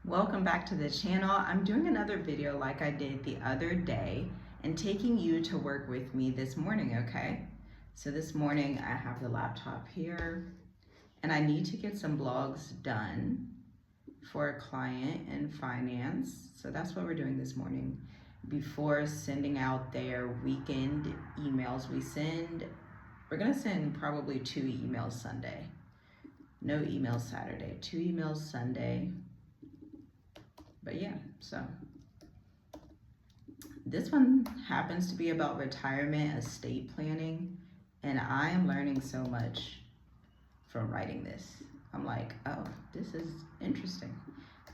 Welcome back to the channel. I'm doing another video like I did the other day and taking you to work with me this morning, okay? So this morning I have the laptop here and I need to get some blogs done for a client in finance. So that's what we're doing this morning. Before sending out their weekend emails, we're gonna send probably 2 emails Sunday. No emails Saturday, 2 emails Sunday. But yeah, so this one happens to be about retirement estate planning, and I am learning so much from writing this. I'm like, oh, this is interesting.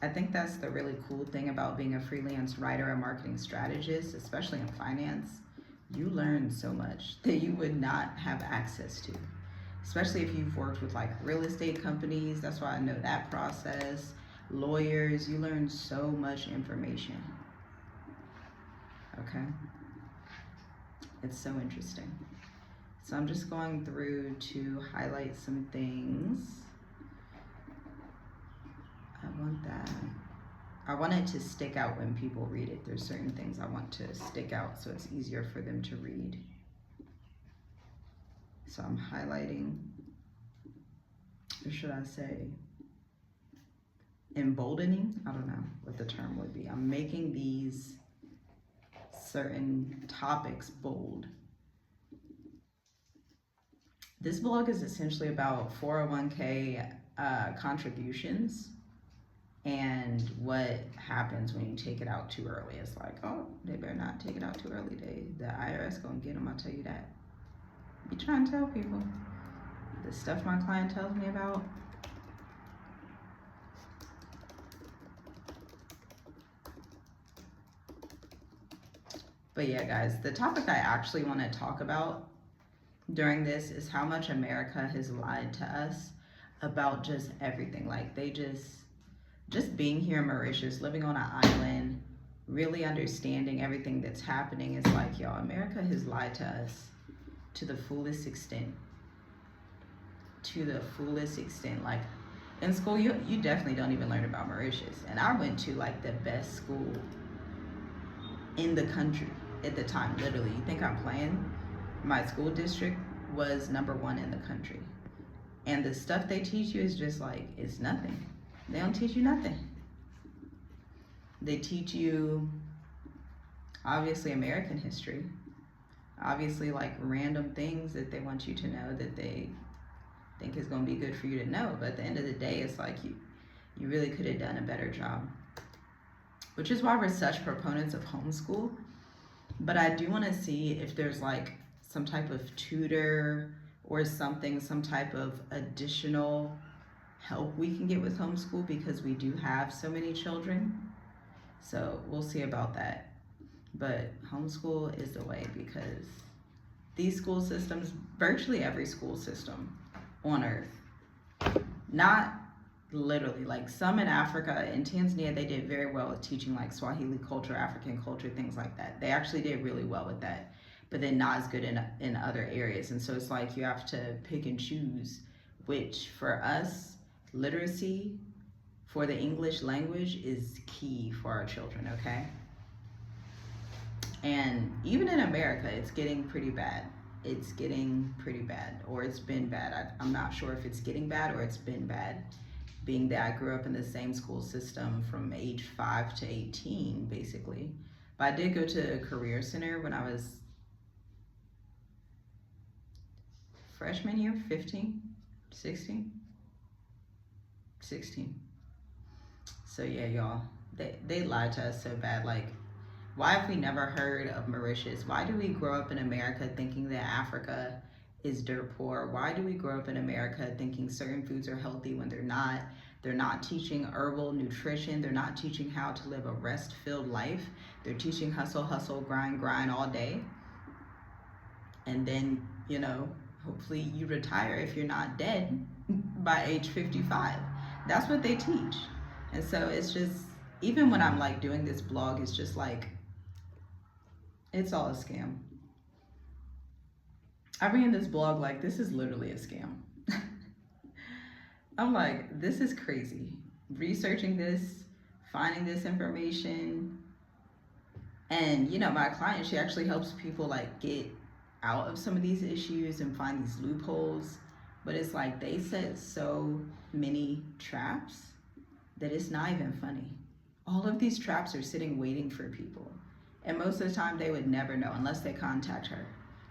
I think that's the really cool thing about being a freelance writer or marketing strategist, especially in finance. You learn so much that you would not have access to, especially if you've worked with like real estate companies. That's why I know that process. Lawyers, you learn so much information. Okay, it's so interesting. So I'm just going through to highlight some things. I want it to stick out when people read it. There's certain things I want to stick out so it's easier for them to read. So I'm highlighting, or should I say emboldening? I don't know what the term would be. I'm making these certain topics bold. This blog is essentially about 401k contributions and what happens when you take it out too early. It's like, oh, they better not take it out too early. The IRS gonna get them, I'll tell you that. Be trying to tell people the stuff my client tells me about. But yeah, guys, the topic I actually want to talk about during this is how much America has lied to us about just everything. Like they just being here in Mauritius, living on an island, really understanding everything that's happening is like, y'all, America has lied to us to the fullest extent. To the fullest extent. Like in school, you definitely don't even learn about Mauritius. And I went to like the best school in the country at the time. Literally, you think I'm playing? My school district was #1 in the country, and the stuff they teach you is just like, it's nothing. They don't teach you nothing. They teach you obviously American history, obviously like random things that they want you to know that they think is going to be good for you to know, but at the end of the day, it's like you really could have done a better job. Which is why we're such proponents of homeschool. But I do want to see if there's like some type of tutor or something, some type of additional help we can get with homeschool, because we do have so many children. So we'll see about that. But homeschool is the way, because these school systems, virtually every school system on earth, not literally, like some in Africa, in Tanzania, they did very well with teaching like Swahili culture, African culture, things like that. They actually did really well with that, but then not as good in other areas. And so it's like you have to pick and choose, which for us, literacy for the English language is key for our children, okay? And even in America, it's getting pretty bad. It's getting pretty bad, or it's been bad. I'm not sure if it's getting bad or it's been bad, being that I grew up in the same school system from age 5 to 18, basically. But I did go to a career center when I was freshman year, 15, 16. So yeah, y'all, they lied to us so bad. Like, why have we never heard of Mauritius? Why do we grow up in America thinking that Africa is dirt poor? Why do we grow up in America thinking certain foods are healthy when they're not? They're not teaching herbal nutrition. They're not teaching how to live a rest-filled life. They're teaching hustle, hustle, grind, grind all day. And then, you know, hopefully you retire if you're not dead by age 55. That's what they teach. And so it's just, even when I'm like doing this blog, it's just like, it's all a scam. I read this blog like, this is literally a scam. I'm like, this is crazy. Researching this finding this information. And, my client, she actually helps people like get out of some of these issues and find these loopholes. But it's like they set so many traps that it's not even funny. All of these traps are sitting waiting for people. And most of the time they would never know unless they contact her,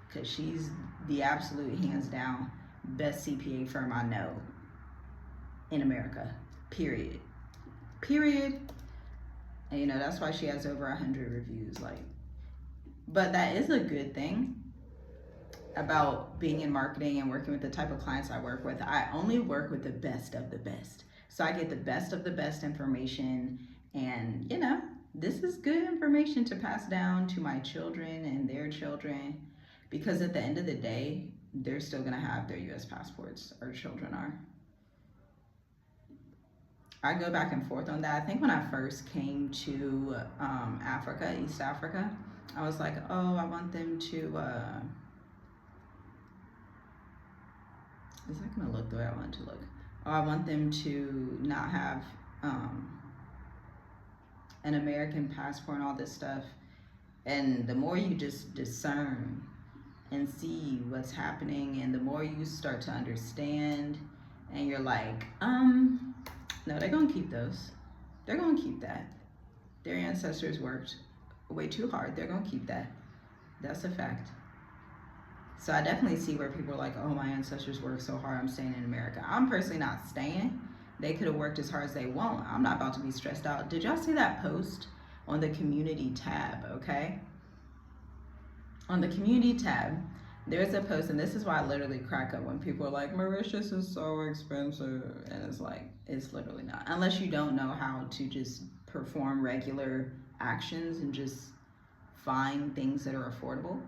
because she's the absolute hands down best CPA firm I know in America, period. And that's why she has over 100 reviews. But that is a good thing about being in marketing and working with the type of clients I work with. I only work with the best of the best. So I get the best of the best information, and this is good information to pass down to my children and their children, because at the end of the day, they're still gonna have their US passports, our children are. I go back and forth on that. I think when I first came to Africa, East Africa, I was like, oh, I want them to, is that gonna look the way I want it to look? Oh, I want them to not have an American passport and all this stuff. And the more you just discern and see what's happening, and the more you start to understand, and you're like, no, they're gonna keep those. They're gonna keep that. Their ancestors worked way too hard. They're gonna keep that. That's a fact. So I definitely see where people are like, oh, my ancestors worked so hard, I'm staying in America. I'm personally not staying. They could have worked as hard as they want. I'm not about to be stressed out. Did y'all see that post on the community tab, okay? On the community tab, there's a post, and this is why I literally crack up when people are like, Mauritius is so expensive. And it's like, it's literally not. Unless you don't know how to just perform regular actions and just find things that are affordable.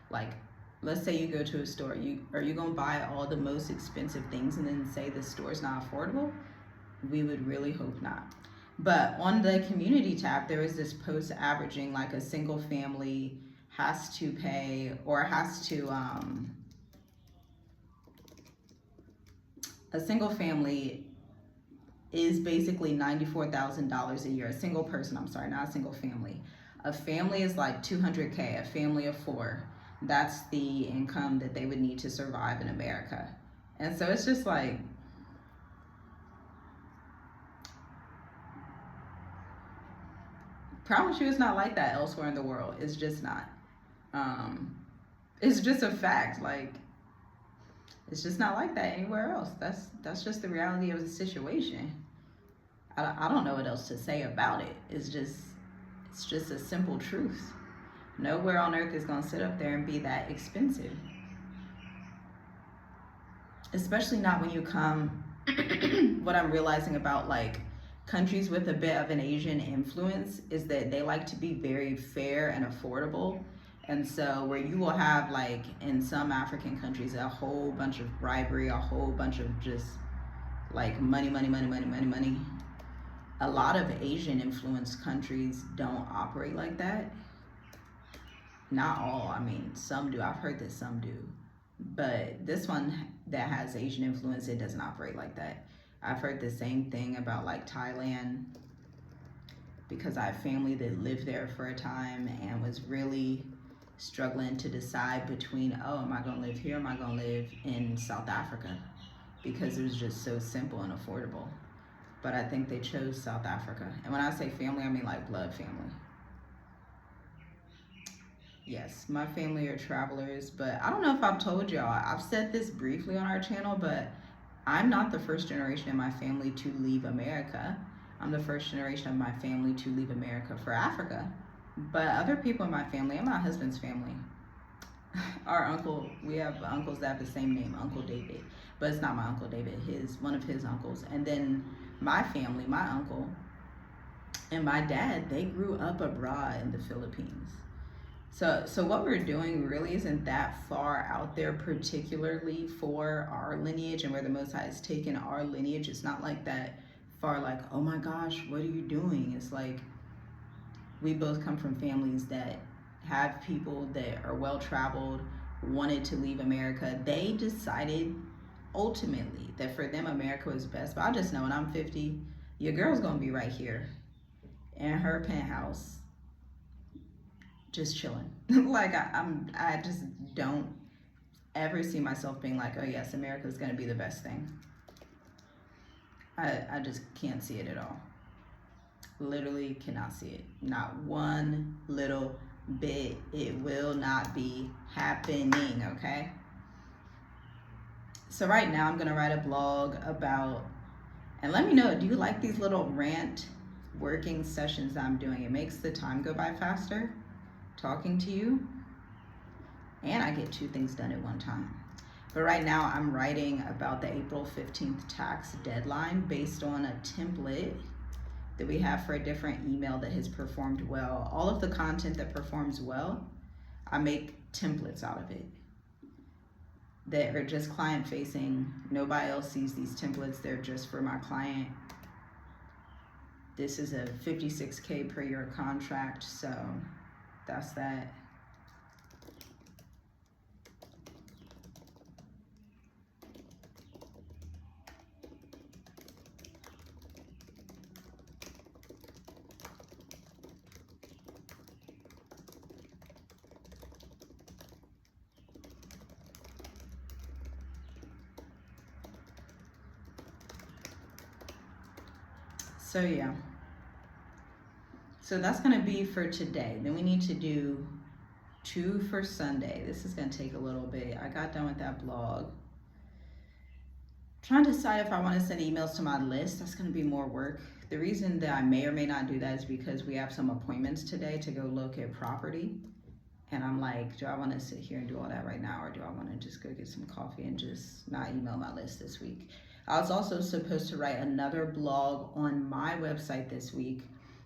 Like, let's say you go to a store, are you gonna buy all the most expensive things and then say the store's not affordable? We would really hope not. But on the community tab, there is this post averaging like a single family has to pay, or a single family is basically $94,000 a year. A single person, I'm sorry, not a single family. A family is like 200K, a family of 4. That's the income that they would need to survive in America. And so it's just like, promise you it's not like that elsewhere in the world. It's just not. It's just a fact. Like, it's just not like that anywhere else. That's just the reality of the situation. I don't know what else to say about it. It's just a simple truth. Nowhere on earth is gonna sit up there and be that expensive. Especially not when you come, what I'm realizing about like countries with a bit of an Asian influence is that they like to be very fair and affordable. And so where you will have, like in some African countries, a whole bunch of bribery, a whole bunch of just like money. A lot of Asian influenced countries don't operate like that. Not all, I mean, some do. I've heard that some do. But this one that has Asian influence, it doesn't operate like that. I've heard the same thing about like Thailand, because I have family that lived there for a time and was really struggling to decide between, oh, am I gonna live here, am I gonna live in South Africa? Because it was just so simple and affordable. But I think they chose South Africa. And when I say family, I mean like blood family. Yes, my family are travelers, but I don't know if I've told y'all, I've said this briefly on our channel, but I'm not the first generation in my family to leave America. I'm the first generation of my family to leave America for Africa. But other people in my family, and my husband's family, our uncle, we have uncles that have the same name, Uncle David, but it's not my Uncle David, one of his uncles. And then my family, my uncle and my dad, they grew up abroad in the Philippines. So what we're doing really isn't that far out there, particularly for our lineage and where the Most High has taken our lineage. It's not like that far, like, oh my gosh, what are you doing? It's like, we both come from families that have people that are well-traveled, wanted to leave America. They decided ultimately that for them, America was best. But I just know when I'm 50, your girl's gonna be right here. in her penthouse, just chilling. Like I just don't ever see myself being like, oh yes, America's gonna be the best thing. I just can't see it at all. Literally cannot see it. Not one little bit. It will not be happening, okay? So right now I'm gonna write a blog about, and let me know, do you like these little rant working sessions that I'm doing? It makes the time go by faster talking to you, and I get 2 things done at one time. But right now I'm writing about the April 15th tax deadline based on a template that we have for a different email that has performed well. All of the content that performs well, I make templates out of it that are just client facing. Nobody else sees these templates. They're just for my client. This is a $56K per year contract, so that's that. So yeah, so that's gonna be for today. Then we need to do 2 for Sunday. This is gonna take a little bit. I got done with that blog. Trying to decide if I wanna send emails to my list. That's gonna be more work. The reason that I may or may not do that is because we have some appointments today to go look at property. And I'm like, do I wanna sit here and do all that right now, or do I wanna just go get some coffee and just not email my list this week? I was also supposed to write another blog on my website this week,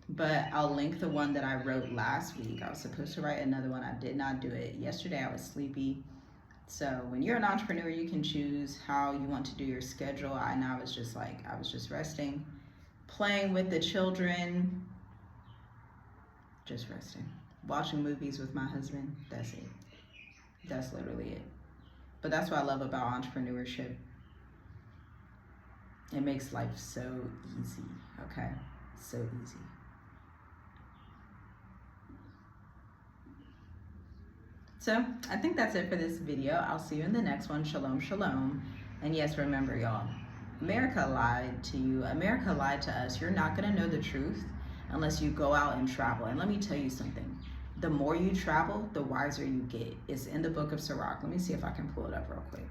but I'll link the one that I wrote last week. I was supposed to write another one. I did not do it. Yesterday I was sleepy. So when you're an entrepreneur, you can choose how you want to do your schedule. I was just resting, playing with the children, just resting, watching movies with my husband. That's it. That's literally it. But that's what I love about entrepreneurship. It makes life so easy, okay? So easy. So I think that's it for this video. I'll see you in the next one. Shalom, shalom. And yes, remember y'all, America lied to you. America lied to us. You're not gonna know the truth unless you go out and travel. And let me tell you something. The more you travel, the wiser you get. It's in the book of Sirach. Let me see if I can pull it up real quick.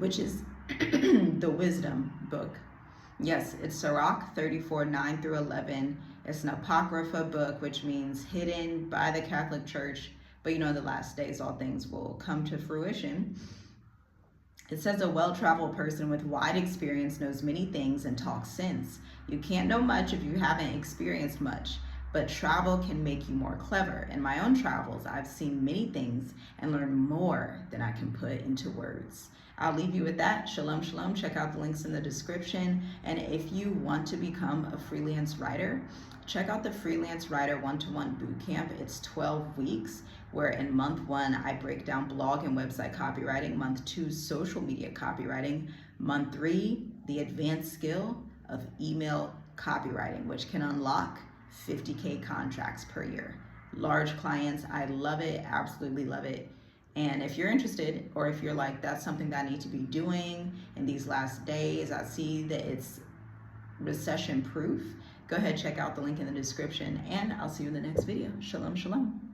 Which is the wisdom book. Yes, it's Sirach 34, 9 through 11. It's an apocrypha book, which means hidden by the Catholic Church. But you know, in the last days, all things will come to fruition. It says a well-traveled person with wide experience knows many things and talks sense. You can't know much if you haven't experienced much. But travel can make you more clever. In my own travels, I've seen many things and learned more than I can put into words. I'll leave you with that. Shalom, shalom. Check out the links in the description. And if you want to become a freelance writer, check out the Freelance Writer One-to-One Bootcamp. It's 12 weeks, where in month 1, I break down blog and website copywriting. Month 2, social media copywriting. Month 3, the advanced skill of email copywriting, which can unlock 50K contracts per year. Large clients. I love it, absolutely love it. And if you're interested, or if you're like, that's something that I need to be doing in these last days, I see that it's recession proof, go ahead, check out the link in the description, and I'll see you in the next video. Shalom, shalom.